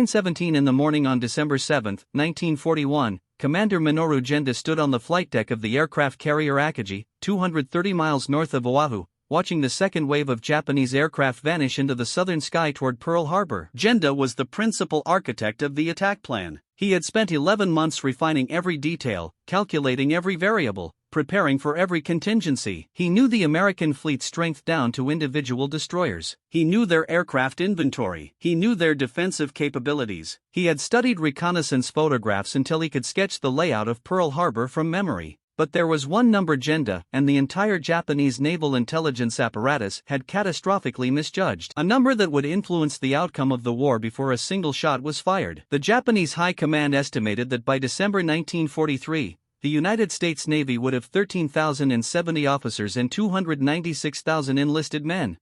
9:17 in the morning on December 7, 1941, Commander Minoru Genda stood on the flight deck of the aircraft carrier Akagi, 230 miles north of Oahu, watching the second wave of Japanese aircraft vanish into the southern sky toward Pearl Harbor. Genda was the principal architect of the attack plan. He had spent 11 months refining every detail, calculating every variable, preparing for every contingency. He knew the American fleet's strength down to individual destroyers. He knew their aircraft inventory. He knew their defensive capabilities. He had studied reconnaissance photographs until he could sketch the layout of Pearl Harbor from memory. But there was one number Genda and the entire Japanese naval intelligence apparatus had catastrophically misjudged. A number that would influence the outcome of the war before a single shot was fired. The Japanese High Command estimated that by December 1943, the United States Navy would have 13,070 officers and 296,000 enlisted men.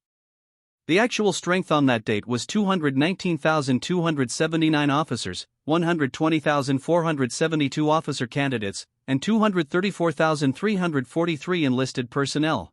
The actual strength on that date was 219,279 officers, 120,472 officer candidates, and 234,343 enlisted personnel.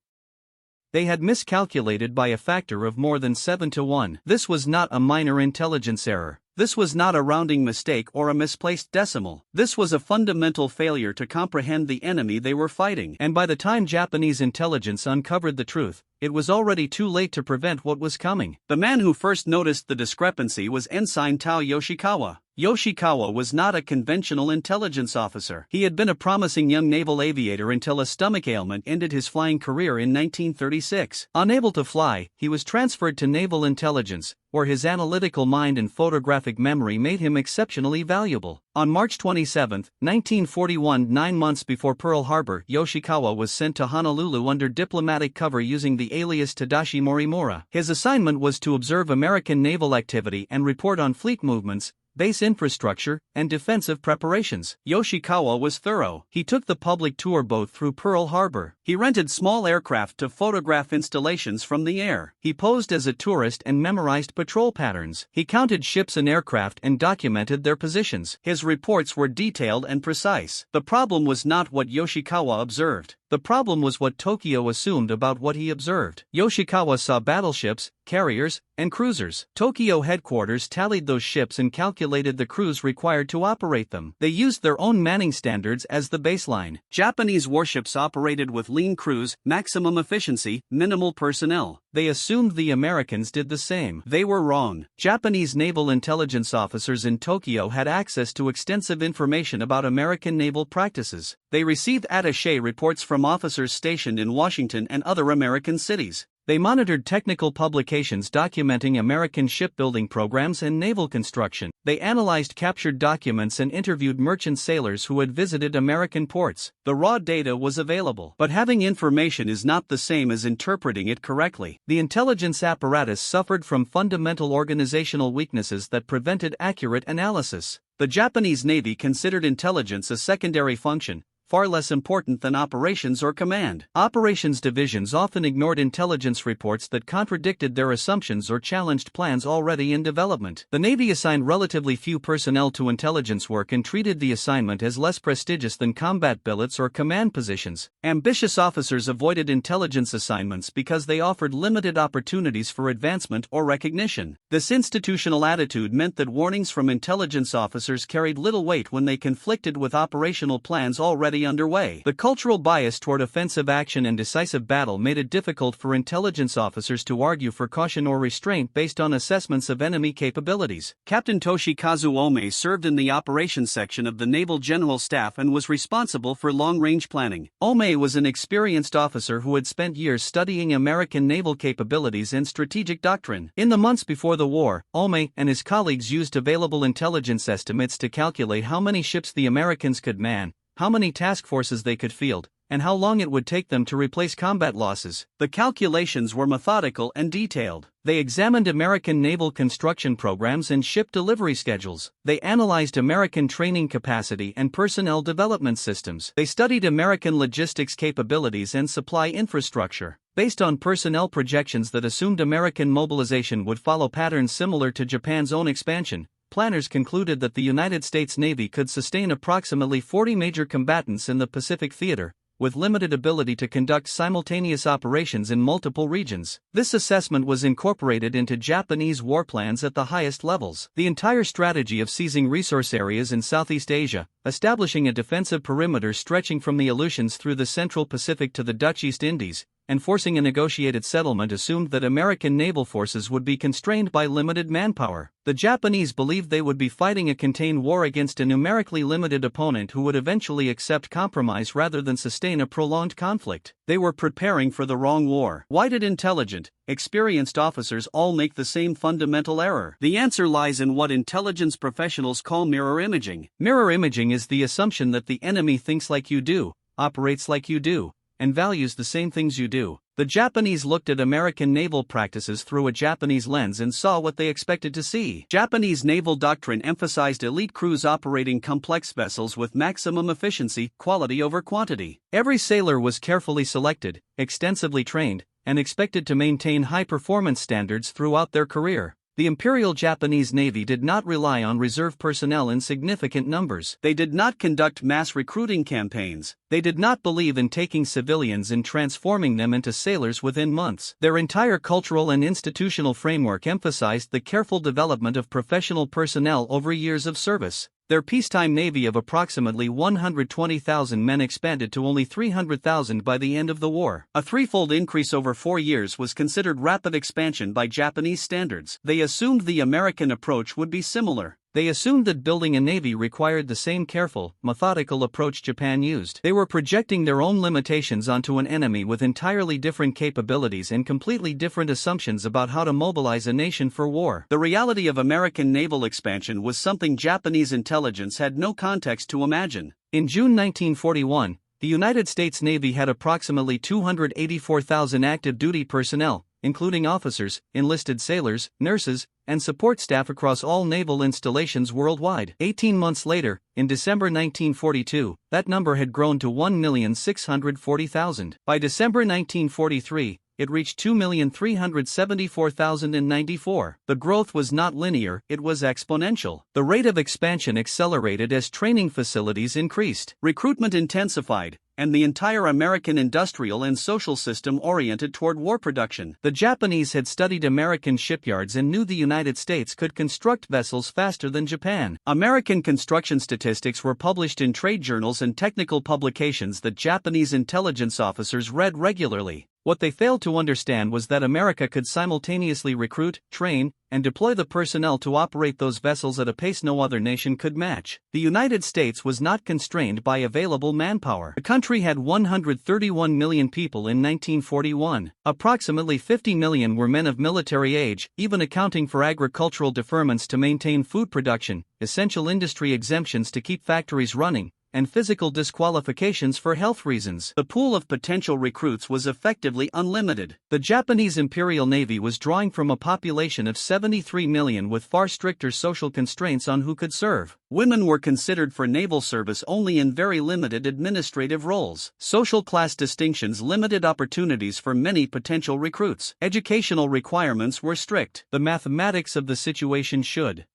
They had miscalculated by a factor of more than 7 to 1. This was not a minor intelligence error. This was not a rounding mistake or a misplaced decimal. This was a fundamental failure to comprehend the enemy they were fighting. And by the time Japanese intelligence uncovered the truth, it was already too late to prevent what was coming. The man who first noticed the discrepancy was Ensign Tao Yoshikawa. Yoshikawa was not a conventional intelligence officer. He had been a promising young naval aviator until a stomach ailment ended his flying career in 1936. Unable to fly, he was transferred to naval intelligence, where his analytical mind and photographic memory made him exceptionally valuable. On March 27, 1941, 9 months before Pearl Harbor, Yoshikawa was sent to Honolulu under diplomatic cover using the alias Tadashi Morimura. His assignment was to observe American naval activity and report on fleet movements, base infrastructure, and defensive preparations. Yoshikawa was thorough. He took the public tour boat through Pearl Harbor. He rented small aircraft to photograph installations from the air. He posed as a tourist and memorized patrol patterns. He counted ships and aircraft and documented their positions. His reports were detailed and precise. The problem was not what Yoshikawa observed. The problem was what Tokyo assumed about what he observed. Yoshikawa saw battleships, carriers, and cruisers. Tokyo headquarters tallied those ships and calculated the crews required to operate them. They used their own manning standards as the baseline. Japanese warships operated with lean crews, maximum efficiency, minimal personnel. They assumed the Americans did the same. They were wrong. Japanese naval intelligence officers in Tokyo had access to extensive information about American naval practices. They received attaché reports from officers stationed in Washington and other American cities. They monitored technical publications documenting American shipbuilding programs and naval construction. They analyzed captured documents and interviewed merchant sailors who had visited American ports. The raw data was available. But having information is not the same as interpreting it correctly. The intelligence apparatus suffered from fundamental organizational weaknesses that prevented accurate analysis. The Japanese Navy considered intelligence a secondary function, far less important than operations or command. Operations divisions often ignored intelligence reports that contradicted their assumptions or challenged plans already in development. The Navy assigned relatively few personnel to intelligence work and treated the assignment as less prestigious than combat billets or command positions. Ambitious officers avoided intelligence assignments because they offered limited opportunities for advancement or recognition. This institutional attitude meant that warnings from intelligence officers carried little weight when they conflicted with operational plans already underway. The cultural bias toward offensive action and decisive battle made it difficult for intelligence officers to argue for caution or restraint based on assessments of enemy capabilities. Captain Toshikazu Ome served in the operations section of the Naval General Staff and was responsible for long-range planning. Ome was an experienced officer who had spent years studying American naval capabilities and strategic doctrine. In the months before the war, Ome and his colleagues used available intelligence estimates to calculate how many ships the Americans could man, how many task forces they could field, and how long it would take them to replace combat losses. The calculations were methodical and detailed. They examined American naval construction programs and ship delivery schedules. They analyzed American training capacity and personnel development systems. They studied American logistics capabilities and supply infrastructure. Based on personnel projections that assumed American mobilization would follow patterns similar to Japan's own expansion, planners concluded that the United States Navy could sustain approximately 40 major combatants in the Pacific theater, with limited ability to conduct simultaneous operations in multiple regions. This assessment was incorporated into Japanese war plans at the highest levels. The entire strategy of seizing resource areas in Southeast Asia, establishing a defensive perimeter stretching from the Aleutians through the Central Pacific to the Dutch East Indies, and forcing a negotiated settlement assumed that American naval forces would be constrained by limited manpower. The Japanese believed they would be fighting a contained war against a numerically limited opponent who would eventually accept compromise rather than sustain a prolonged conflict. They were preparing for the wrong war. Why did intelligent, experienced officers all make the same fundamental error? The answer lies in what intelligence professionals call mirror imaging. Mirror imaging is the assumption that the enemy thinks like you do, operates like you do, and values the same things you do. The Japanese looked at American naval practices through a Japanese lens and saw what they expected to see. Japanese naval doctrine emphasized elite crews operating complex vessels with maximum efficiency, quality over quantity. Every sailor was carefully selected, extensively trained, and expected to maintain high performance standards throughout their career. The Imperial Japanese Navy did not rely on reserve personnel in significant numbers. They did not conduct mass recruiting campaigns. They did not believe in taking civilians and transforming them into sailors within months. Their entire cultural and institutional framework emphasized the careful development of professional personnel over years of service. Their peacetime navy of approximately 120,000 men expanded to only 300,000 by the end of the war. A threefold increase over 4 years was considered rapid expansion by Japanese standards. They assumed the American approach would be similar. They assumed that building a navy required the same careful, methodical approach Japan used. They were projecting their own limitations onto an enemy with entirely different capabilities and completely different assumptions about how to mobilize a nation for war. The reality of American naval expansion was something Japanese intelligence had no context to imagine. In June 1941, the United States Navy had approximately 284,000 active duty personnel, including officers, enlisted sailors, nurses, and support staff across all naval installations worldwide. 18 months later, in December 1942, that number had grown to 1,640,000. By December 1943, it reached 2,374,094. The growth was not linear, it was exponential. The rate of expansion accelerated as training facilities increased, recruitment intensified, and the entire American industrial and social system oriented toward war production. The Japanese had studied American shipyards and knew the United States could construct vessels faster than Japan. American construction statistics were published in trade journals and technical publications that Japanese intelligence officers read regularly. What they failed to understand was that America could simultaneously recruit, train, and deploy the personnel to operate those vessels at a pace no other nation could match. The United States was not constrained by available manpower. The country had 131 million people in 1941. Approximately 50 million were men of military age, even accounting for agricultural deferments to maintain food production, essential industry exemptions to keep factories running, and physical disqualifications for health reasons. The pool of potential recruits was effectively unlimited. The Japanese Imperial Navy was drawing from a population of 73 million with far stricter social constraints on who could serve. Women were considered for naval service only in very limited administrative roles. Social class distinctions limited opportunities for many potential recruits. Educational requirements were strict. The mathematics of the situation should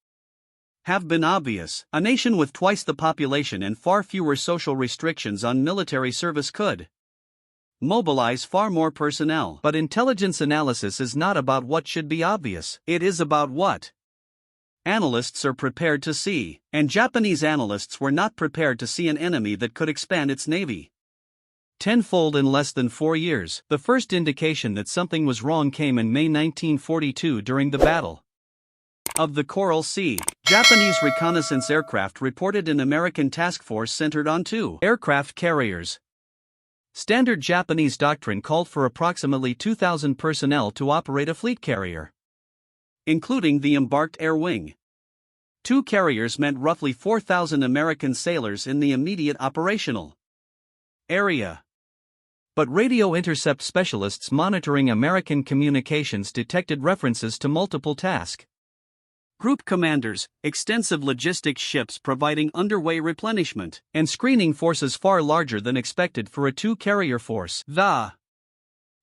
have been obvious. A nation with twice the population and far fewer social restrictions on military service could mobilize far more personnel. But intelligence analysis is not about what should be obvious. It is about what analysts are prepared to see. And Japanese analysts were not prepared to see an enemy that could expand its navy tenfold in less than 4 years. The first indication that something was wrong came in May 1942 during the Battle of the Coral Sea. Japanese reconnaissance aircraft reported an American task force centered on 2 aircraft carriers. Standard Japanese doctrine called for approximately 2,000 personnel to operate a fleet carrier, including the embarked air wing. 2 carriers meant roughly 4,000 American sailors in the immediate operational area. But radio intercept specialists monitoring American communications detected references to multiple task group commanders, extensive logistics ships providing underway replenishment, and screening forces far larger than expected for a 2-carrier force. The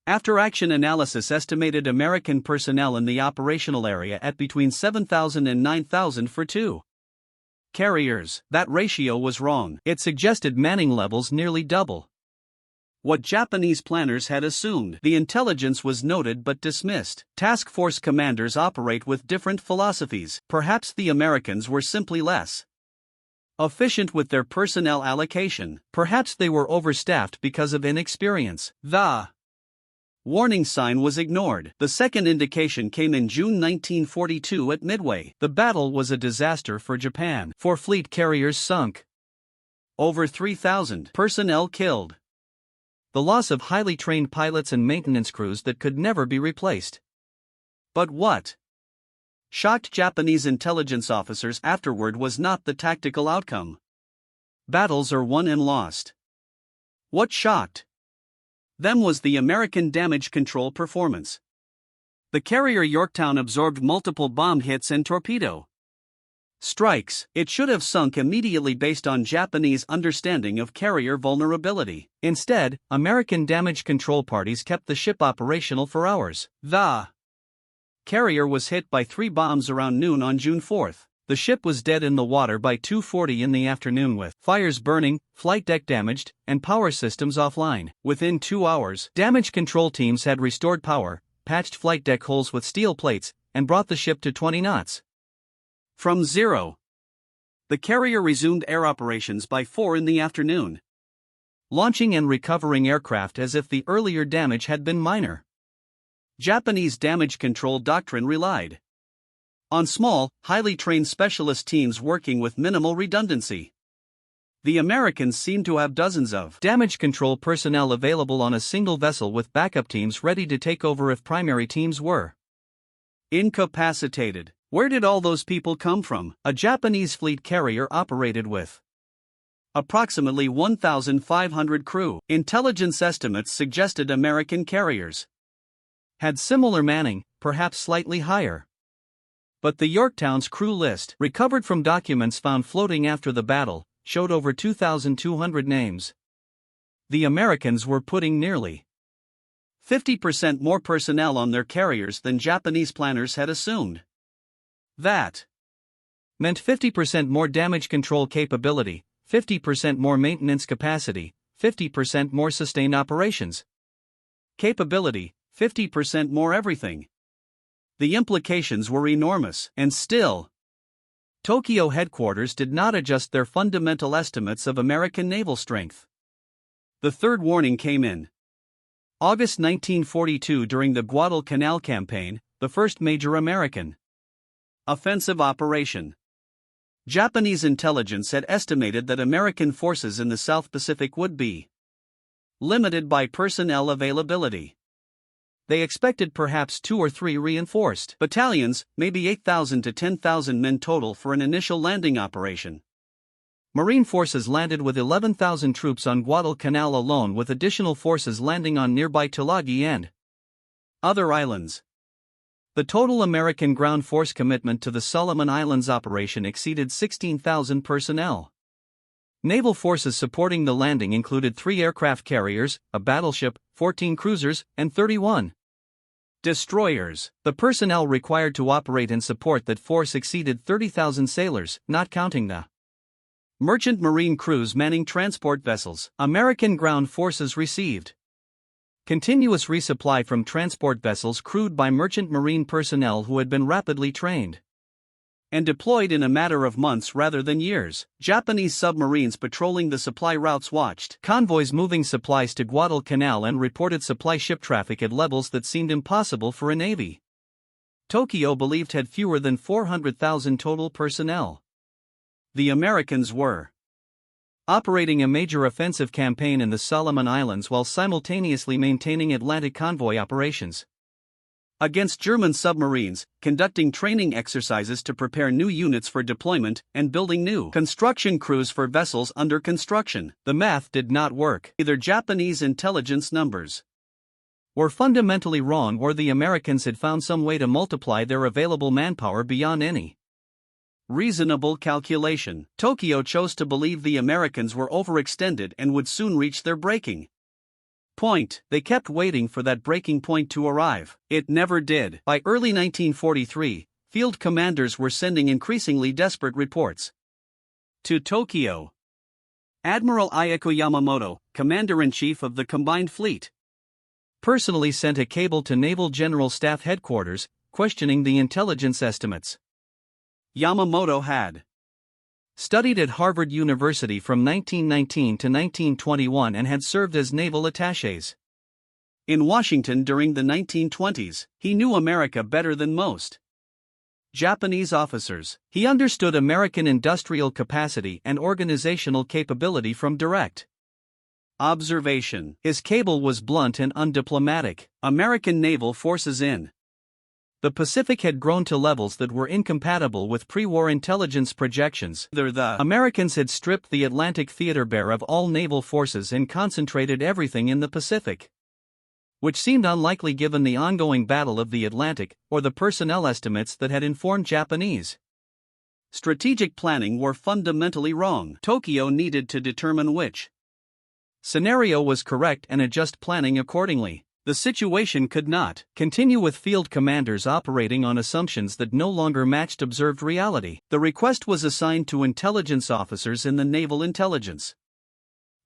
after-action analysis estimated American personnel in the operational area at between 7,000 and 9,000 for 2 carriers. That ratio was wrong. It suggested manning levels nearly double What Japanese planners had assumed. The intelligence was noted but dismissed. Task force commanders operate with different philosophies. Perhaps the Americans were simply less efficient with their personnel allocation. Perhaps they were overstaffed because of inexperience. The warning sign was ignored. The second indication came in June 1942 at Midway. The battle was a disaster for Japan. 4 fleet carriers sunk. Over 3,000 personnel killed. The loss of highly trained pilots and maintenance crews that could never be replaced. But what shocked Japanese intelligence officers afterward was not the tactical outcome. Battles are won and lost. What shocked them was the American damage control performance. The carrier Yorktown absorbed multiple bomb hits and torpedo strikes. It should have sunk immediately based on Japanese understanding of carrier vulnerability. Instead, American damage control parties kept the ship operational for hours. The carrier was hit by 3 bombs around noon on June 4. The ship was dead in the water by 2:40 in the afternoon with fires burning, flight deck damaged, and power systems offline. Within 2 hours, damage control teams had restored power, patched flight deck holes with steel plates, and brought the ship to 20 knots. From zero, the carrier resumed air operations by 4 in the afternoon, launching and recovering aircraft as if the earlier damage had been minor. Japanese damage control doctrine relied on small, highly trained specialist teams working with minimal redundancy. The Americans seemed to have dozens of damage control personnel available on a single vessel with backup teams ready to take over if primary teams were incapacitated. Where did all those people come from? A Japanese fleet carrier operated with approximately 1,500 crew. Intelligence estimates suggested American carriers had similar manning, perhaps slightly higher. But the Yorktown's crew list, recovered from documents found floating after the battle, showed over 2,200 names. The Americans were putting nearly 50% more personnel on their carriers than Japanese planners had assumed. That meant 50% more damage control capability, 50% more maintenance capacity, 50% more sustained operations capability, 50% more everything. The implications were enormous, and still, Tokyo headquarters did not adjust their fundamental estimates of American naval strength. The third warning came in August 1942 during the Guadalcanal campaign, the first major American offensive operation. Japanese intelligence had estimated that American forces in the South Pacific would be limited by personnel availability. They expected perhaps 2 or 3 reinforced battalions, maybe 8,000 to 10,000 men total for an initial landing operation. Marine forces landed with 11,000 troops on Guadalcanal alone, with additional forces landing on nearby Tulagi and other islands. The total American ground force commitment to the Solomon Islands operation exceeded 16,000 personnel. Naval forces supporting the landing included 3 aircraft carriers, a battleship, 14 cruisers, and 31 destroyers. The personnel required to operate and support that force exceeded 30,000 sailors, not counting the merchant marine crews manning transport vessels. American ground forces received continuous resupply from transport vessels crewed by merchant marine personnel who had been rapidly trained and deployed in a matter of months rather than years. Japanese submarines patrolling the supply routes watched convoys moving supplies to Guadalcanal and reported supply ship traffic at levels that seemed impossible for a navy Tokyo believed had fewer than 400,000 total personnel. The Americans were operating a major offensive campaign in the Solomon Islands while simultaneously maintaining Atlantic convoy operations against German submarines, conducting training exercises to prepare new units for deployment, and building new construction crews for vessels under construction. The math did not work. Either Japanese intelligence numbers were fundamentally wrong, or the Americans had found some way to multiply their available manpower beyond any reasonable calculation. Tokyo chose to believe the Americans were overextended and would soon reach their breaking point. They kept waiting for that breaking point to arrive. It never did. By early 1943, field commanders were sending increasingly desperate reports to Tokyo. Admiral Ayako Yamamoto, Commander-in-Chief of the Combined Fleet, personally sent a cable to Naval General Staff Headquarters, questioning the intelligence estimates. Yamamoto had studied at Harvard University from 1919 to 1921 and had served as naval attachés in Washington during the 1920s. He knew America better than most Japanese officers. He understood American industrial capacity and organizational capability from direct observation. His cable was blunt and undiplomatic. American naval forces in the Pacific had grown to levels that were incompatible with pre-war intelligence projections. The Americans had stripped the Atlantic theater bare of all naval forces and concentrated everything in the Pacific, which seemed unlikely given the ongoing Battle of the Atlantic or the personnel estimates that had informed Japanese strategic planning were fundamentally wrong. Tokyo needed to determine which scenario was correct and adjust planning accordingly. The situation could not continue with field commanders operating on assumptions that no longer matched observed reality. The request was assigned to intelligence officers in the Naval Intelligence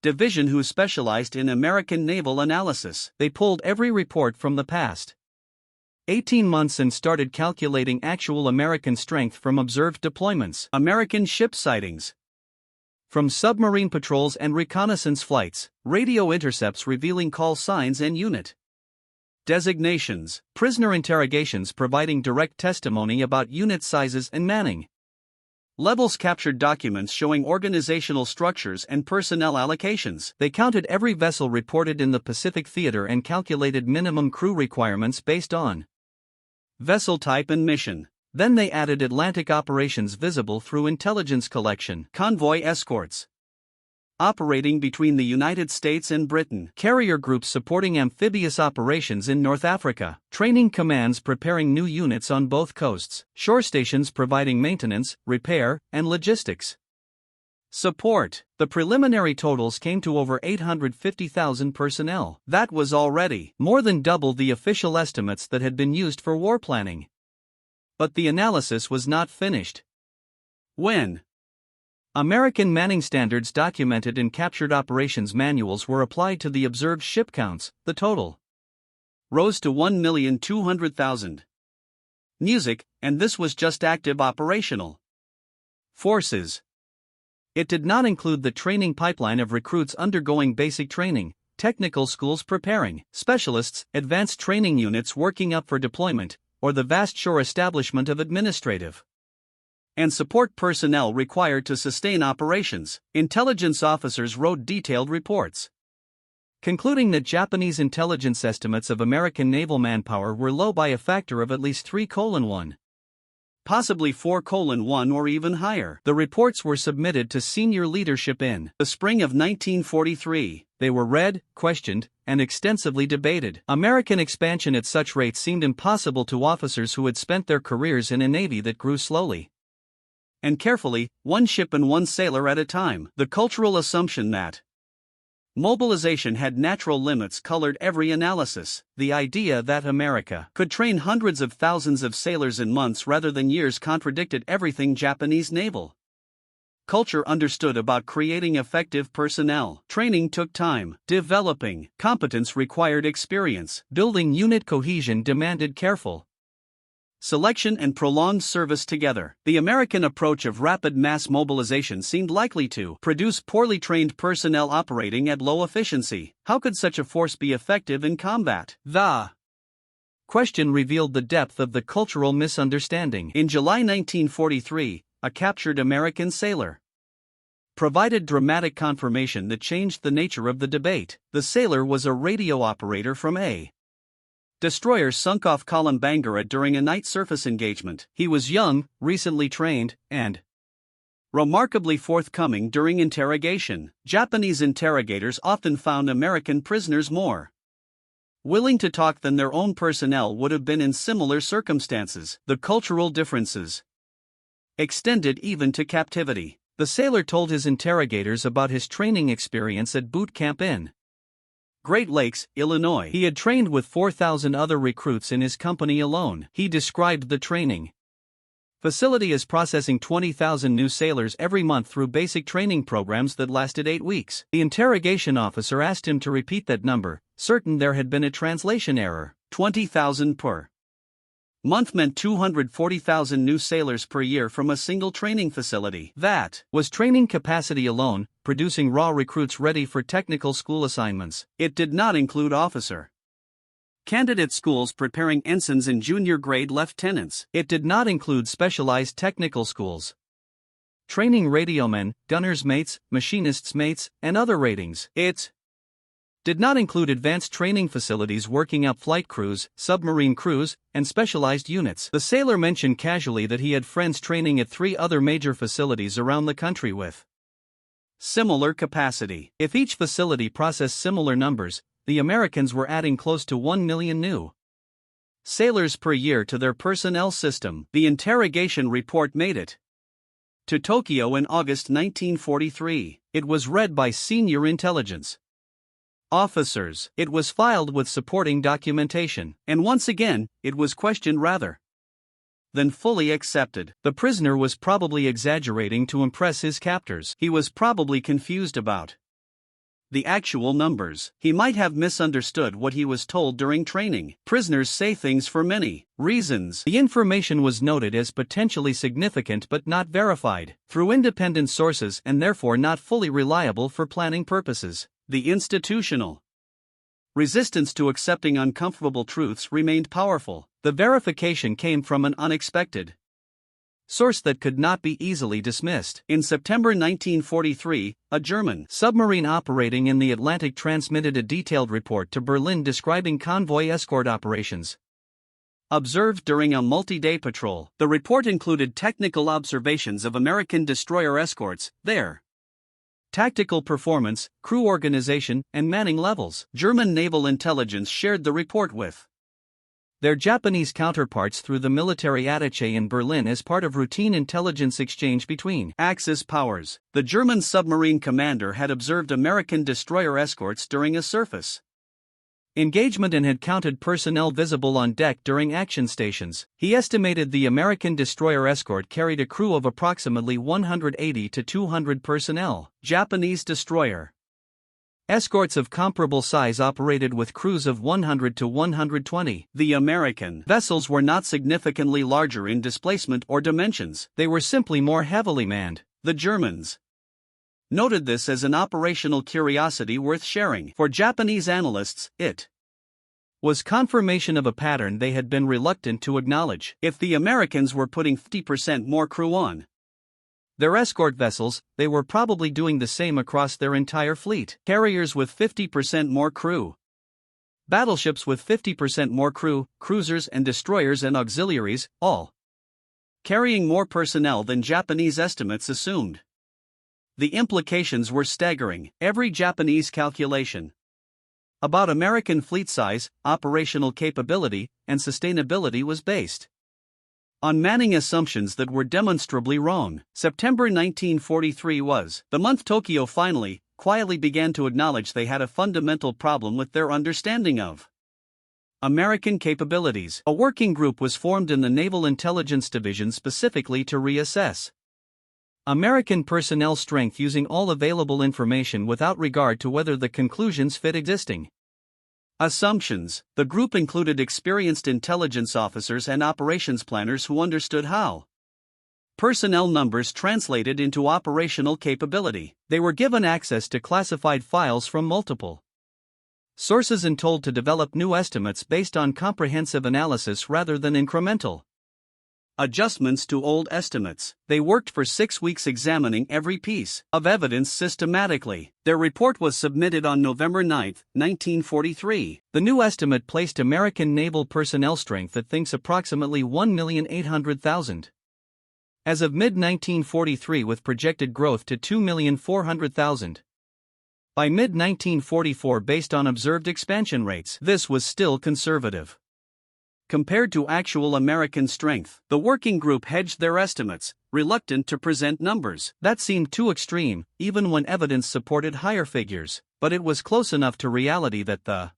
Division who specialized in American naval analysis. They pulled every report from the past 18 months and started calculating actual American strength from observed deployments, American ship sightings, from submarine patrols and reconnaissance flights, radio intercepts revealing call signs and unit designations, prisoner interrogations providing direct testimony about unit sizes and manning levels, captured documents showing organizational structures and personnel allocations. They counted every vessel reported in the Pacific theater and calculated minimum crew requirements based on vessel type and mission. Then they added Atlantic operations visible through intelligence collection, convoy escorts operating between the United States and Britain, carrier groups supporting amphibious operations in North Africa, training commands preparing new units on both coasts, shore stations providing maintenance, repair, and logistics support. The preliminary totals came to over 850,000 personnel. That was already more than double the official estimates that had been used for war planning. But the analysis was not finished when American manning standards documented in captured operations manuals were applied to the observed ship counts. The total rose to 1,200,000. Music, and this was just active operational forces. It did not include the training pipeline of recruits undergoing basic training, technical schools preparing specialists, advanced training units working up for deployment, or the vast shore establishment of administrative and support personnel required to sustain operations. Intelligence officers wrote detailed reports concluding that Japanese intelligence estimates of American naval manpower were low by a factor of at least 3:1, possibly 4:1 or even higher. The reports were submitted to senior leadership in the spring of 1943. They were read, questioned, and extensively debated. American expansion at such rates seemed impossible to officers who had spent their careers in a navy that grew slowly and carefully, one ship and one sailor at a time. The cultural assumption that mobilization had natural limits colored every analysis. The idea that America could train hundreds of thousands of sailors in months rather than years contradicted everything Japanese naval culture understood about creating effective personnel. Training took time. Developing competence required experience. Building unit cohesion demanded careful selection and prolonged service together. The American approach of rapid mass mobilization seemed likely to produce poorly trained personnel operating at low efficiency. How could such a force be effective in combat? The question revealed the depth of the cultural misunderstanding. In July 1943, a captured American sailor provided dramatic confirmation that changed the nature of the debate. The sailor was a radio operator from a destroyer sunk off Bangara during a night surface engagement. He was young, recently trained, and remarkably forthcoming during interrogation. Japanese interrogators often found American prisoners more willing to talk than their own personnel would have been in similar circumstances. The cultural differences extended even to captivity. The sailor told his interrogators about his training experience at boot camp in Great Lakes, Illinois. He had trained with 4,000 other recruits in his company alone. He described the training Facility is processing 20,000 new sailors every month through basic training programs that lasted 8 weeks. The interrogation officer asked him to repeat that number, certain there had been a translation error. 20,000 per month meant 240,000 new sailors per year from a single training facility. That was training capacity alone, producing raw recruits ready for technical school assignments. It did not include officer candidate schools preparing ensigns and junior grade lieutenants. It did not include specialized technical schools training radiomen, gunners' mates, machinists' mates, and other ratings. It did not include advanced training facilities working up flight crews, submarine crews, and specialized units. The sailor mentioned casually that he had friends training at 3 other major facilities around the country with similar capacity. If each facility processed similar numbers, the Americans were adding close to 1 million new sailors per year to their personnel system. The interrogation report made it to Tokyo in August 1943. It was read by senior intelligence officers. It was filed with supporting documentation, and once again, it was questioned rather than fully accepted. The prisoner was probably exaggerating to impress his captors. He was probably confused about the actual numbers. He might have misunderstood what he was told during training. Prisoners say things for many reasons. The information was noted as potentially significant but not verified through independent sources and therefore not fully reliable for planning purposes. The institutional resistance to accepting uncomfortable truths remained powerful. The verification came from an unexpected source that could not be easily dismissed. In September 1943, a German submarine operating in the Atlantic transmitted a detailed report to Berlin describing convoy escort operations observed during a multi-day patrol. The report included technical observations of American destroyer escorts, their tactical performance, crew organization, and manning levels. German naval intelligence shared the report with their Japanese counterparts through the military attaché in Berlin as part of routine intelligence exchange between Axis powers. The German submarine commander had observed American destroyer escorts during a surface engagement and had counted personnel visible on deck during action stations. He estimated the American destroyer escort carried a crew of approximately 180 to 200 personnel. Japanese destroyer escorts of comparable size operated with crews of 100 to 120. The American vessels were not significantly larger in displacement or dimensions. They were simply more heavily manned. The Germans noted this as an operational curiosity worth sharing. For Japanese analysts, it was confirmation of a pattern they had been reluctant to acknowledge. If the Americans were putting 50% more crew on their escort vessels, they were probably doing the same across their entire fleet. Carriers with 50% more crew, battleships with 50% more crew, cruisers and destroyers and auxiliaries, all carrying more personnel than Japanese estimates assumed. The implications were staggering. Every Japanese calculation about American fleet size, operational capability, and sustainability was based on manning assumptions that were demonstrably wrong. September 1943 was the month Tokyo finally, quietly began to acknowledge they had a fundamental problem with their understanding of American capabilities. A working group was formed in the Naval Intelligence Division specifically to reassess American personnel strength using all available information without regard to whether the conclusions fit existing assumptions. The group included experienced intelligence officers and operations planners who understood how personnel numbers translated into operational capability. They were given access to classified files from multiple sources and told to develop new estimates based on comprehensive analysis rather than incremental adjustments to old estimates. They worked for 6 weeks examining every piece of evidence systematically. Their report was submitted on November 9, 1943. The new estimate placed American naval personnel strength at thinks approximately 1,800,000 as of mid-1943 with projected growth to 2,400,000 by mid-1944 based on observed expansion rates. This was still conservative compared to actual American strength. The working group hedged their estimates, reluctant to present numbers that seemed too extreme, even when evidence supported higher figures, but it was close enough to reality that the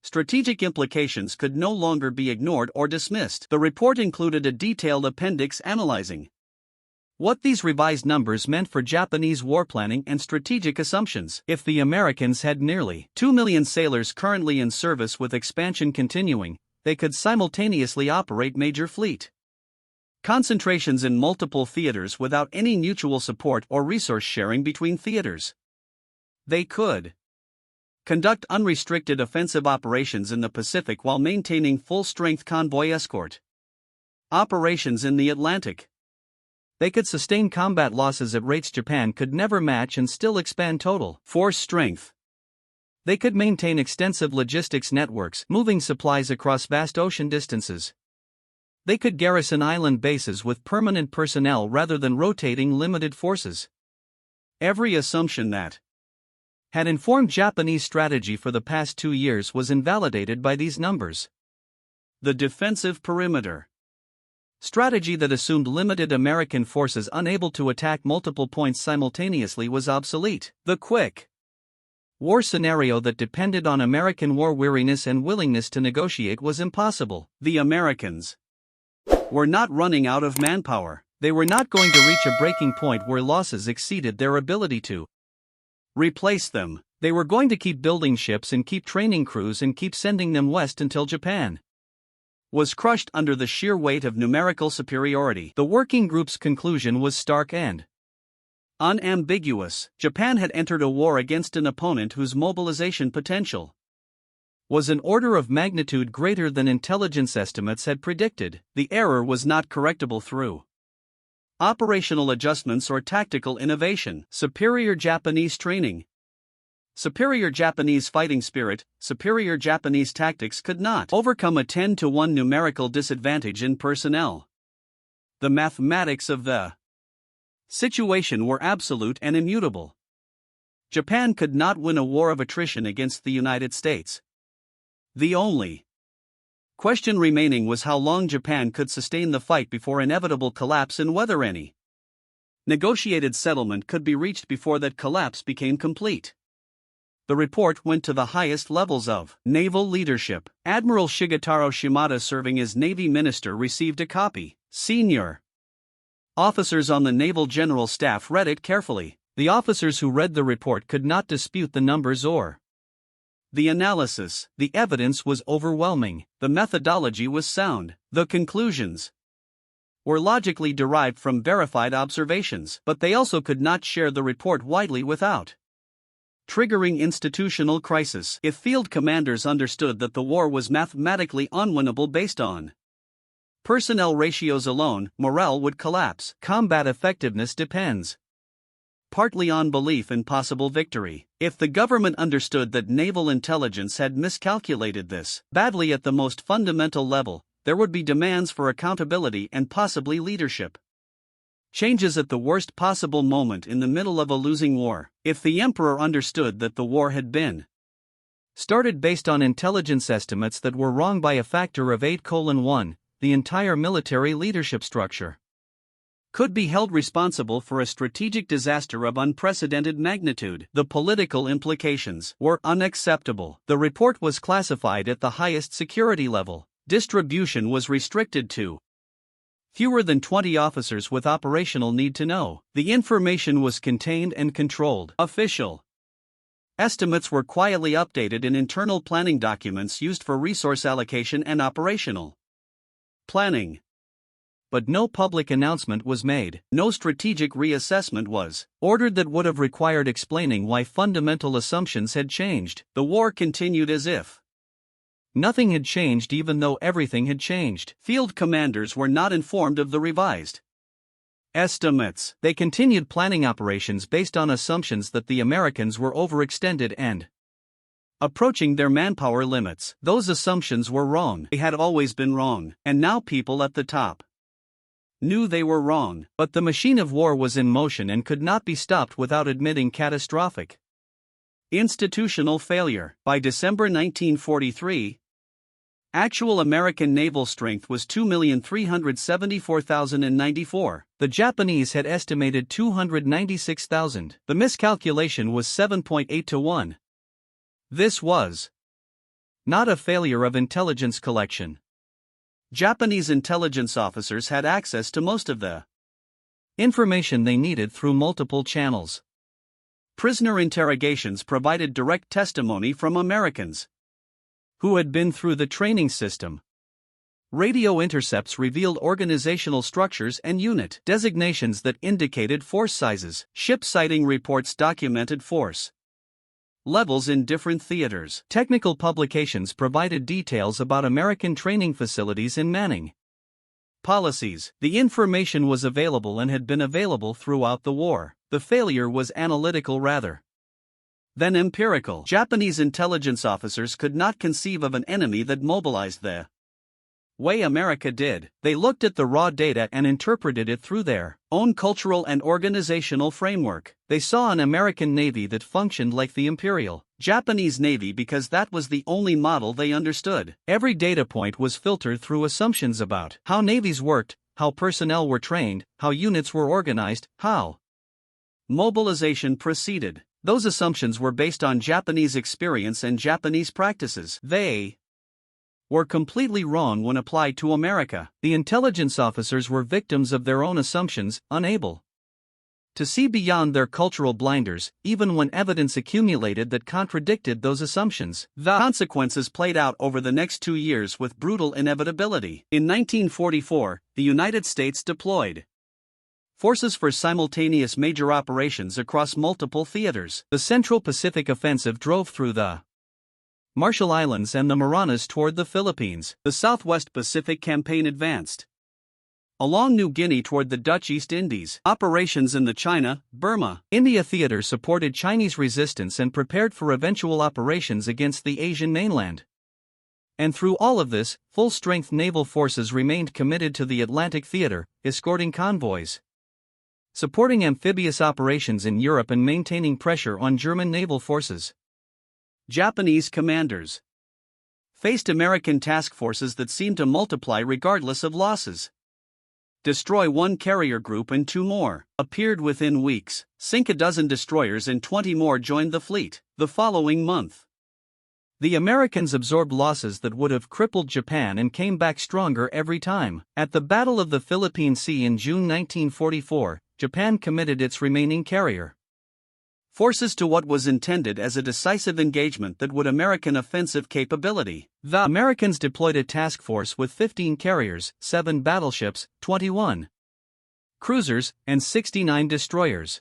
Strategic implications could no longer be ignored or dismissed. The report included a detailed appendix analyzing what these revised numbers meant for Japanese war planning and strategic assumptions. If the Americans had nearly 2 million sailors currently in service with expansion continuing, they could simultaneously operate major fleet concentrations in multiple theaters without any mutual support or resource sharing between theaters. They could conduct unrestricted offensive operations in the Pacific while maintaining full-strength convoy escort operations in the Atlantic. They could sustain combat losses at rates Japan could never match and still expand total force strength. They could maintain extensive logistics networks, moving supplies across vast ocean distances. They could garrison island bases with permanent personnel rather than rotating limited forces. Every assumption that had informed Japanese strategy for the past 2 years was invalidated by these numbers. The defensive perimeter strategy that assumed limited American forces unable to attack multiple points simultaneously was obsolete. The quick war scenario that depended on American war weariness and willingness to negotiate was impossible. The Americans were not running out of manpower. They were not going to reach a breaking point where losses exceeded their ability to replace them. They were going to keep building ships and keep training crews and keep sending them west until Japan was crushed under the sheer weight of numerical superiority. The working group's conclusion was stark and unambiguous. Japan had entered a war against an opponent whose mobilization potential was an order of magnitude greater than intelligence estimates had predicted. The error was not correctable through operational adjustments or tactical innovation. Superior Japanese training, superior Japanese fighting spirit, superior Japanese tactics could not overcome a 10-to-1 numerical disadvantage in personnel. The mathematics of the situation were absolute and immutable. Japan could not win a war of attrition against the United States. The only question remaining was how long Japan could sustain the fight before inevitable collapse and whether any negotiated settlement could be reached before that collapse became complete. The report went to the highest levels of naval leadership. Admiral Shigetaro Shimada, serving as Navy Minister, received a copy. Senior officers on the Naval General Staff read it carefully. The officers who read the report could not dispute the numbers or the analysis. The evidence was overwhelming. The methodology was sound. The conclusions were logically derived from verified observations, but they also could not share the report widely without triggering institutional crisis. If field commanders understood that the war was mathematically unwinnable based on personnel ratios alone, morale would collapse. Combat effectiveness depends partly on belief in possible victory. If the government understood that naval intelligence had miscalculated this badly at the most fundamental level, there would be demands for accountability and possibly leadership changes at the worst possible moment in the middle of a losing war. If the emperor understood that the war had been started based on intelligence estimates that were wrong by a factor of 8:1, the entire military leadership structure could be held responsible for a strategic disaster of unprecedented magnitude. The political implications were unacceptable. The report was classified at the highest security level. Distribution was restricted to fewer than 20 officers with operational need to know. The information was contained and controlled. Official estimates were quietly updated in internal planning documents used for resource allocation and operational planning. But no public announcement was made. No strategic reassessment was ordered that would have required explaining why fundamental assumptions had changed. The war continued as if nothing had changed, even though everything had changed. Field commanders were not informed of the revised estimates. They continued planning operations based on assumptions that the Americans were overextended and approaching their manpower limits. Those assumptions were wrong. They had always been wrong, and now people at the top knew they were wrong. But the machine of war was in motion and could not be stopped without admitting catastrophic institutional failure. By December 1943, actual American naval strength was 2,374,094. The Japanese had estimated 296,000. The miscalculation was 7.8 to 1. This was not a failure of intelligence collection. Japanese intelligence officers had access to most of the information they needed through multiple channels. Prisoner interrogations provided direct testimony from Americans who had been through the training system. Radio intercepts revealed organizational structures and unit designations that indicated force sizes. Ship sighting reports documented force levels in different theaters. Technical publications provided details about American training facilities in manning. Policies. The information was available and had been available throughout the war. The failure was analytical rather than empirical. Japanese intelligence officers could not conceive of an enemy that mobilized the way America did. They looked at the raw data and interpreted it through their own cultural and organizational framework. They saw an American Navy that functioned like the Imperial Japanese Navy because that was the only model they understood. Every data point was filtered through assumptions about how navies worked, how personnel were trained, how units were organized, how mobilization proceeded. Those assumptions were based on Japanese experience and Japanese practices. They were completely wrong when applied to America. The intelligence officers were victims of their own assumptions, unable to see beyond their cultural blinders, even when evidence accumulated that contradicted those assumptions. The consequences played out over the next 2 years with brutal inevitability. In 1944, the United States deployed forces for simultaneous major operations across multiple theaters. The Central Pacific Offensive drove through the Marshall Islands and the Marianas toward the Philippines. The Southwest Pacific Campaign advanced along New Guinea toward the Dutch East Indies. Operations in the China, Burma, India theater supported Chinese resistance and prepared for eventual operations against the Asian mainland. And through all of this, full-strength naval forces remained committed to the Atlantic theater, escorting convoys, supporting amphibious operations in Europe and maintaining pressure on German naval forces. Japanese commanders faced American task forces that seemed to multiply regardless of losses. Destroy one carrier group and 2 more appeared within weeks, sink a dozen destroyers and 20 more joined the fleet the following month. The Americans absorbed losses that would have crippled Japan and came back stronger every time. At the Battle of the Philippine Sea in June 1944, Japan committed its remaining carrier forces to what was intended as a decisive engagement that would American offensive capability. The Americans deployed a task force with 15 carriers, 7 battleships, 21 cruisers, and 69 destroyers.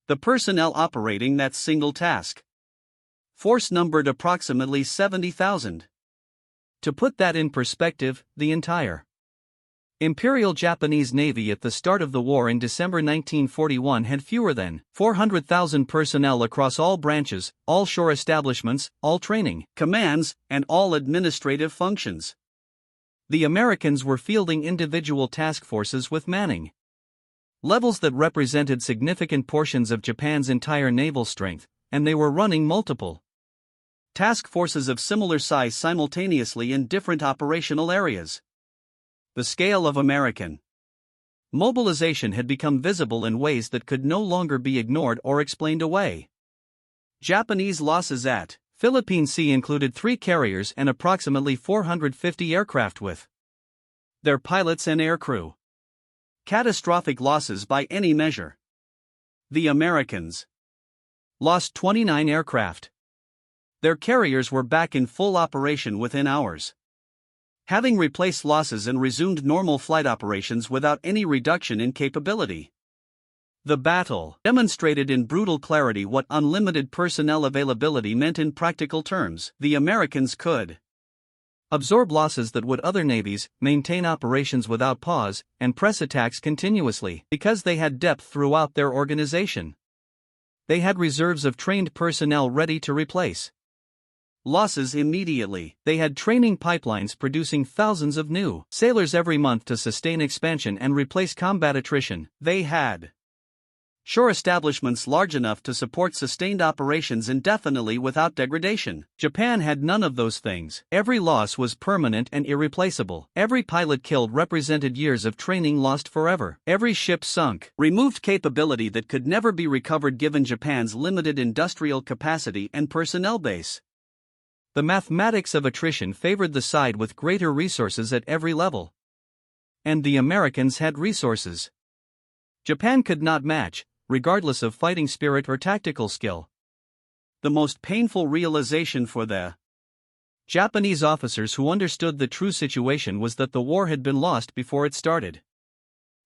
The personnel operating that single task force numbered approximately 70,000. To put that in perspective, the entire Imperial Japanese Navy at the start of the war in December 1941 had fewer than 400,000 personnel across all branches, all shore establishments, all training commands, and all administrative functions. The Americans were fielding individual task forces with manning levels that represented significant portions of Japan's entire naval strength, and they were running multiple task forces of similar size simultaneously in different operational areas. The scale of American mobilization had become visible in ways that could no longer be ignored or explained away. Japanese losses at Philippine Sea included 3 carriers and approximately 450 aircraft with their pilots and aircrew. Catastrophic losses by any measure. The Americans lost 29 aircraft. Their carriers were back in full operation within hours, having replaced losses and resumed normal flight operations without any reduction in capability. The battle demonstrated in brutal clarity what unlimited personnel availability meant in practical terms. The Americans could absorb losses that would other navies, maintain operations without pause, and press attacks continuously because they had depth throughout their organization. They had reserves of trained personnel ready to replace losses immediately. They had training pipelines producing thousands of new sailors every month to sustain expansion and replace combat attrition. They had shore establishments large enough to support sustained operations indefinitely without degradation. Japan had none of those things. Every loss was permanent and irreplaceable. Every pilot killed represented years of training lost forever. Every ship sunk removed capability that could never be recovered given Japan's limited industrial capacity and personnel base. The mathematics of attrition favored the side with greater resources at every level. And the Americans had resources Japan could not match, regardless of fighting spirit or tactical skill. The most painful realization for the Japanese officers who understood the true situation was that the war had been lost before it started.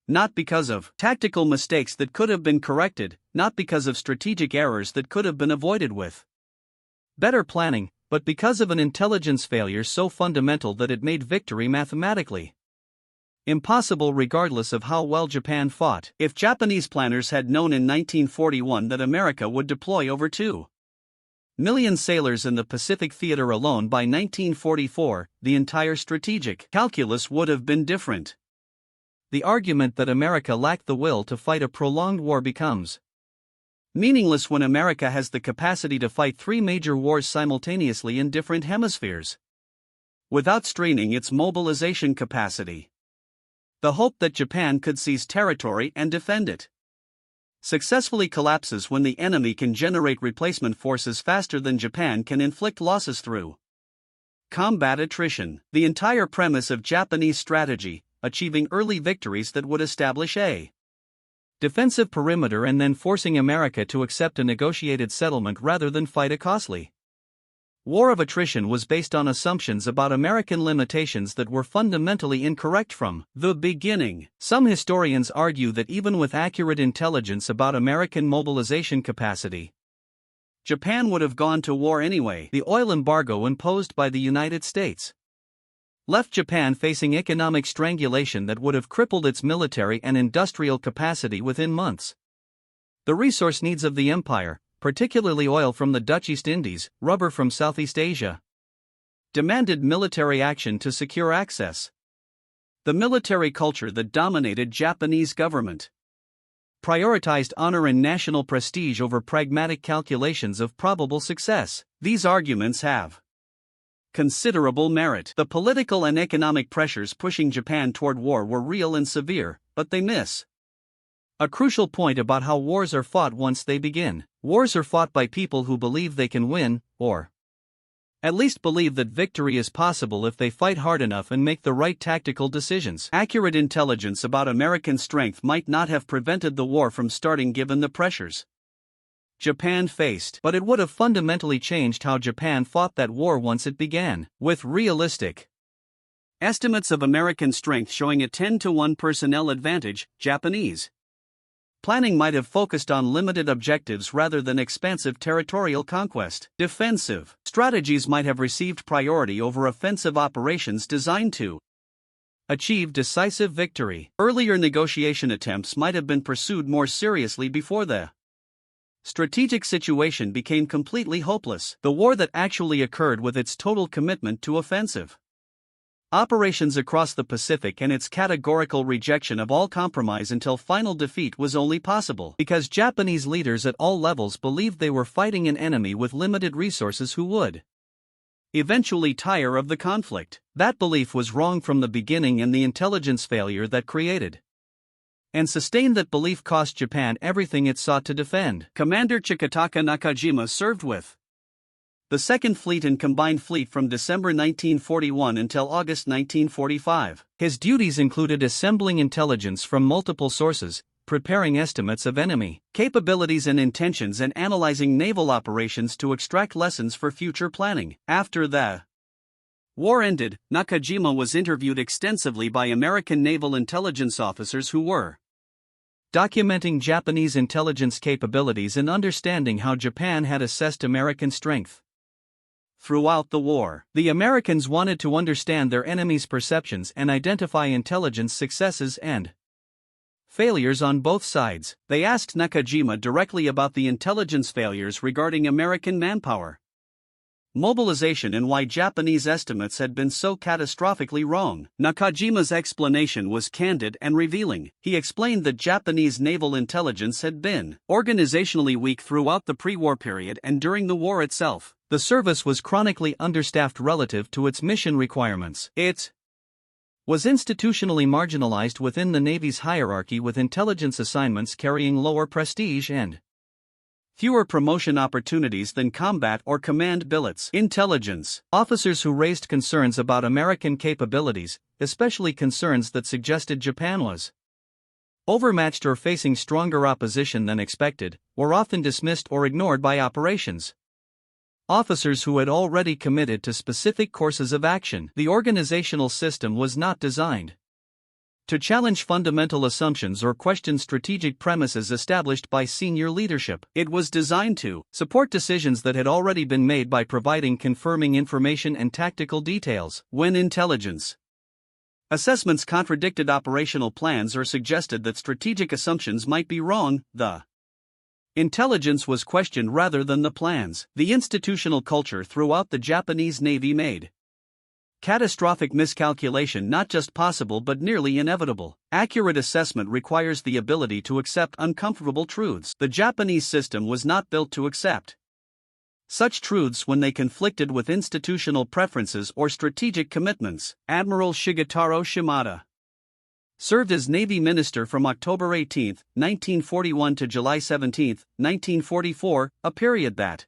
Not because of tactical mistakes that could have been corrected, not because of strategic errors that could have been avoided with better planning, but because of an intelligence failure so fundamental that it made victory mathematically impossible regardless of how well Japan fought. If Japanese planners had known in 1941 that America would deploy over 2 million sailors in the Pacific theater alone by 1944, the entire strategic calculus would have been different. The argument that America lacked the will to fight a prolonged war becomes meaningless when America has the capacity to fight 3 major wars simultaneously in different hemispheres without straining its mobilization capacity. The hope that Japan could seize territory and defend it successfully collapses when the enemy can generate replacement forces faster than Japan can inflict losses through combat attrition. The entire premise of Japanese strategy, achieving early victories that would establish a defensive perimeter and then forcing America to accept a negotiated settlement rather than fight a costly war of attrition, was based on assumptions about American limitations that were fundamentally incorrect from the beginning. Some historians argue that even with accurate intelligence about American mobilization capacity, Japan would have gone to war anyway. The oil embargo imposed by the United States left Japan facing economic strangulation that would have crippled its military and industrial capacity within months. The resource needs of the empire, particularly oil from the Dutch East Indies, rubber from Southeast Asia, demanded military action to secure access. The military culture that dominated Japanese government prioritized honor and national prestige over pragmatic calculations of probable success. These arguments have considerable merit. The political and economic pressures pushing Japan toward war were real and severe, but they miss a crucial point about how wars are fought once they begin. Wars are fought by people who believe they can win, or at least believe that victory is possible if they fight hard enough and make the right tactical decisions. Accurate intelligence about American strength might not have prevented the war from starting given the pressures Japan faced, but it would have fundamentally changed how Japan fought that war once it began. With realistic estimates of American strength showing a 10-to-1 personnel advantage, Japanese planning might have focused on limited objectives rather than expansive territorial conquest. Defensive strategies might have received priority over offensive operations designed to achieve decisive victory. Earlier negotiation attempts might have been pursued more seriously before the strategic situation became completely hopeless. The war that actually occurred with its total commitment to offensive operations across the Pacific and its categorical rejection of all compromise until final defeat was only possible because Japanese leaders at all levels believed they were fighting an enemy with limited resources who would eventually tire of the conflict. That belief was wrong from the beginning, and the intelligence failure that created and sustained that belief cost Japan everything it sought to defend. Commander Chikataka Nakajima served with the 2nd Fleet and Combined Fleet from December 1941 until August 1945. His duties included assembling intelligence from multiple sources, preparing estimates of enemy capabilities and intentions, and analyzing naval operations to extract lessons for future planning. After the war ended, Nakajima was interviewed extensively by American naval intelligence officers who were documenting Japanese intelligence capabilities and understanding how Japan had assessed American strength. Throughout the war, the Americans wanted to understand their enemy's perceptions and identify intelligence successes and failures on both sides. They asked Nakajima directly about the intelligence failures regarding American manpower mobilization and why Japanese estimates had been so catastrophically wrong. Nakajima's explanation was candid and revealing. He explained that Japanese naval intelligence had been organizationally weak throughout the pre-war period and during the war itself. The service was chronically understaffed relative to its mission requirements. It was institutionally marginalized within the Navy's hierarchy, with intelligence assignments carrying lower prestige and Fewer promotion opportunities than combat or command billets. Intelligence. Officers who raised concerns about American capabilities, especially concerns that suggested Japan was overmatched or facing stronger opposition than expected, were often dismissed or ignored by operations officers who had already committed to specific courses of action. The organizational system was not designed to challenge fundamental assumptions or question strategic premises established by senior leadership. It was designed to support decisions that had already been made by providing confirming information and tactical details. When intelligence assessments contradicted operational plans or suggested that strategic assumptions might be wrong, the intelligence was questioned rather than the plans. The institutional culture throughout the Japanese Navy made catastrophic miscalculation not just possible but nearly inevitable. Accurate assessment requires the ability to accept uncomfortable truths. The Japanese system was not built to accept such truths when they conflicted with institutional preferences or strategic commitments. Admiral Shigetaro Shimada served as Navy Minister from October 18, 1941 to July 17, 1944, a period that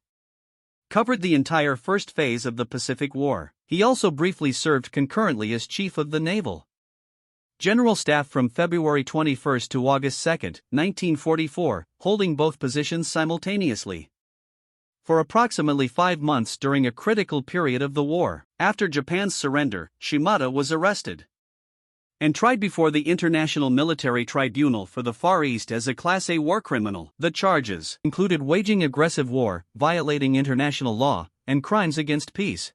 covered the entire first phase of the Pacific War. He also briefly served concurrently as Chief of the Naval General Staff from February 21 to August 2, 1944, holding both positions simultaneously for approximately 5 months during a critical period of the war. After Japan's surrender, Shimada was arrested and tried before the International Military Tribunal for the Far East as a Class A war criminal. The charges included waging aggressive war, violating international law, and crimes against peace.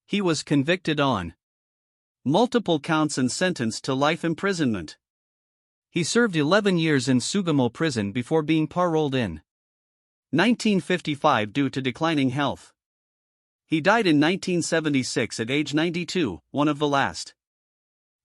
He was convicted on multiple counts and sentenced to life imprisonment. He served 11 years in Sugamo prison before being paroled in 1955 due to declining health. He died in 1976 at age 92, one of the last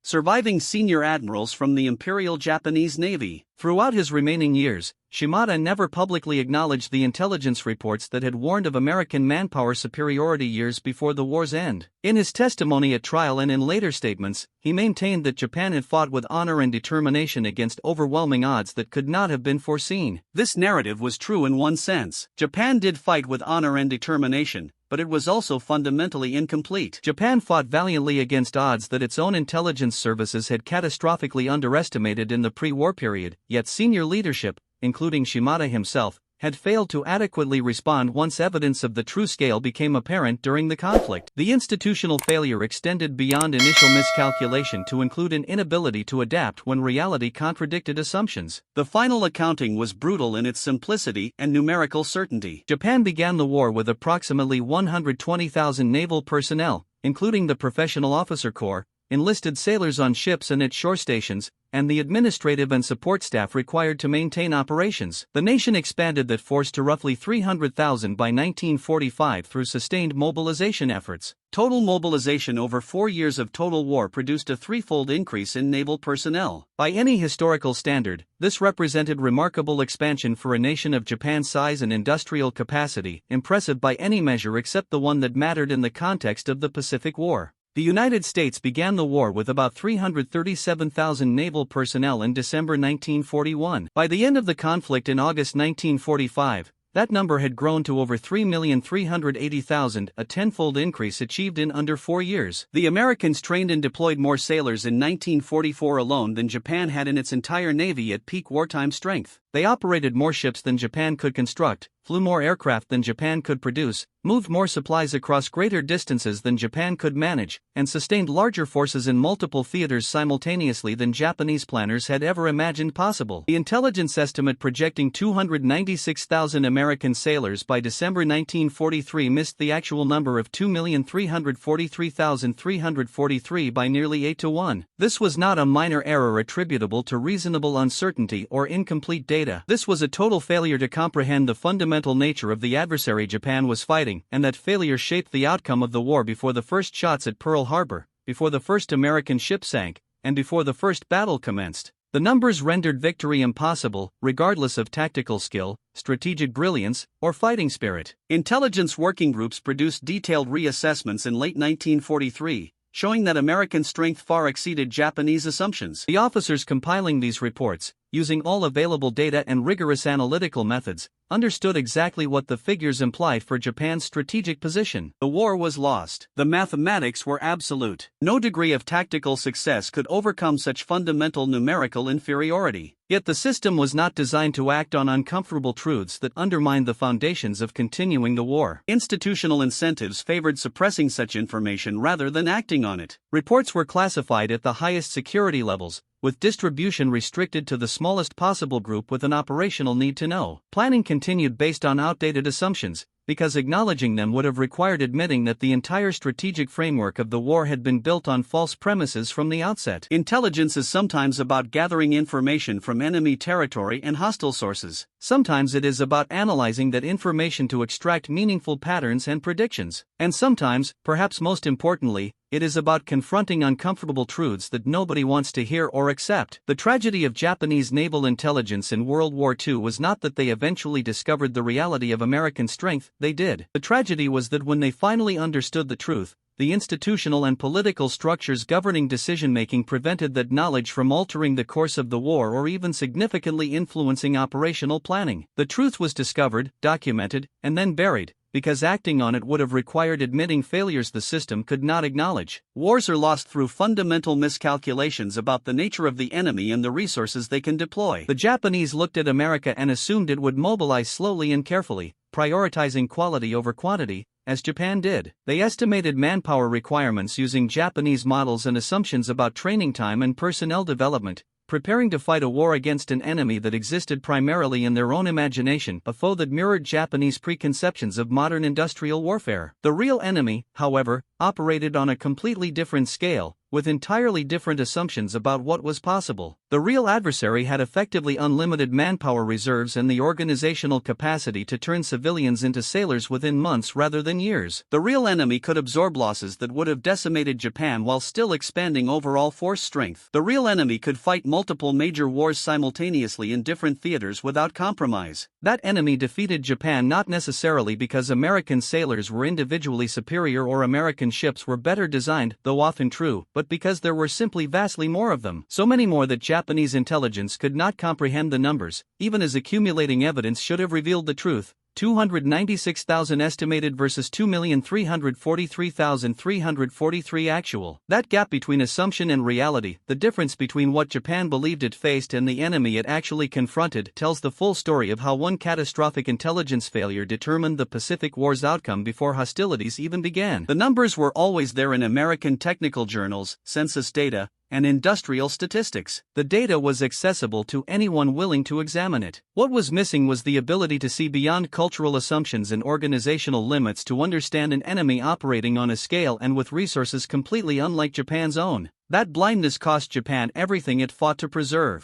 surviving senior admirals from the Imperial Japanese Navy. Throughout his remaining years, Shimada never publicly acknowledged the intelligence reports that had warned of American manpower superiority years before the war's end. In his testimony at trial and in later statements, he maintained that Japan had fought with honor and determination against overwhelming odds that could not have been foreseen. This narrative was true in one sense. Japan did fight with honor and determination, but it was also fundamentally incomplete. Japan fought valiantly against odds that its own intelligence services had catastrophically underestimated in the pre-war period, yet senior leadership, including Shimada himself, had failed to adequately respond once evidence of the true scale became apparent during the conflict. The institutional failure extended beyond initial miscalculation to include an inability to adapt when reality contradicted assumptions. The final accounting was brutal in its simplicity and numerical certainty. Japan began the war with approximately 120,000 naval personnel, including the Professional Officer Corps, enlisted sailors on ships and at shore stations, and the administrative and support staff required to maintain operations. The nation expanded that force to roughly 300,000 by 1945 through sustained mobilization efforts. Total mobilization over 4 years of total war produced a threefold increase in naval personnel. By any historical standard, this represented remarkable expansion for a nation of Japan's size and industrial capacity, impressive by any measure except the one that mattered in the context of the Pacific War. The United States began the war with about 337,000 naval personnel in December 1941. By the end of the conflict in August 1945, that number had grown to over 3,380,000, a tenfold increase achieved in under 4 years. The Americans trained and deployed more sailors in 1944 alone than Japan had in its entire navy at peak wartime strength. They operated more ships than Japan could construct, flew more aircraft than Japan could produce, moved more supplies across greater distances than Japan could manage, and sustained larger forces in multiple theaters simultaneously than Japanese planners had ever imagined possible. The intelligence estimate projecting 296,000 American sailors by December 1943 missed the actual number of 2,343,343 by nearly 8 to 1. This was not a minor error attributable to reasonable uncertainty or incomplete data. This was a total failure to comprehend the fundamental nature of the adversary Japan was fighting, and that failure shaped the outcome of the war before the first shots at Pearl Harbor, before the first American ship sank, and before the first battle commenced. The numbers rendered victory impossible, regardless of tactical skill, strategic brilliance, or fighting spirit. Intelligence working groups produced detailed reassessments in late 1943, showing that American strength far exceeded Japanese assumptions. The officers compiling these reports, using all available data and rigorous analytical methods, understood exactly what the figures implied for Japan's strategic position. The war was lost. The mathematics were absolute. No degree of tactical success could overcome such fundamental numerical inferiority. Yet the system was not designed to act on uncomfortable truths that undermined the foundations of continuing the war. Institutional incentives favored suppressing such information rather than acting on it. Reports were classified at the highest security levels, with distribution restricted to the smallest possible group with an operational need to know. Planning continued based on outdated assumptions, because acknowledging them would have required admitting that the entire strategic framework of the war had been built on false premises from the outset. Intelligence is sometimes about gathering information from enemy territory and hostile sources. Sometimes it is about analyzing that information to extract meaningful patterns and predictions. And sometimes, perhaps most importantly, it is about confronting uncomfortable truths that nobody wants to hear or accept. The tragedy of Japanese naval intelligence in World War II was not that they eventually discovered the reality of American strength, they did. The tragedy was that when they finally understood the truth, the institutional and political structures governing decision-making prevented that knowledge from altering the course of the war or even significantly influencing operational planning. The truth was discovered, documented, and then buried, because acting on it would have required admitting failures the system could not acknowledge. Wars are lost through fundamental miscalculations about the nature of the enemy and the resources they can deploy. The Japanese looked at America and assumed it would mobilize slowly and carefully, prioritizing quality over quantity, as Japan did. They estimated manpower requirements using Japanese models and assumptions about training time and personnel development, preparing to fight a war against an enemy that existed primarily in their own imagination, a foe that mirrored Japanese preconceptions of modern industrial warfare. The real enemy, however, operated on a completely different scale, with entirely different assumptions about what was possible. The real adversary had effectively unlimited manpower reserves and the organizational capacity to turn civilians into sailors within months rather than years. The real enemy could absorb losses that would have decimated Japan while still expanding overall force strength. The real enemy could fight multiple major wars simultaneously in different theaters without compromise. That enemy defeated Japan not necessarily because American sailors were individually superior or American ships were better designed, though often true, but because there were simply vastly more of them. So many more that Japanese intelligence could not comprehend the numbers, even as accumulating evidence should have revealed the truth. 296,000 estimated versus 2,343,343 actual. That gap between assumption and reality, the difference between what Japan believed it faced and the enemy it actually confronted, tells the full story of how one catastrophic intelligence failure determined the Pacific War's outcome before hostilities even began. The numbers were always there in American technical journals, census data, and industrial statistics. The data was accessible to anyone willing to examine it. What was missing was the ability to see beyond cultural assumptions and organizational limits to understand an enemy operating on a scale and with resources completely unlike Japan's own. That blindness cost Japan everything it fought to preserve.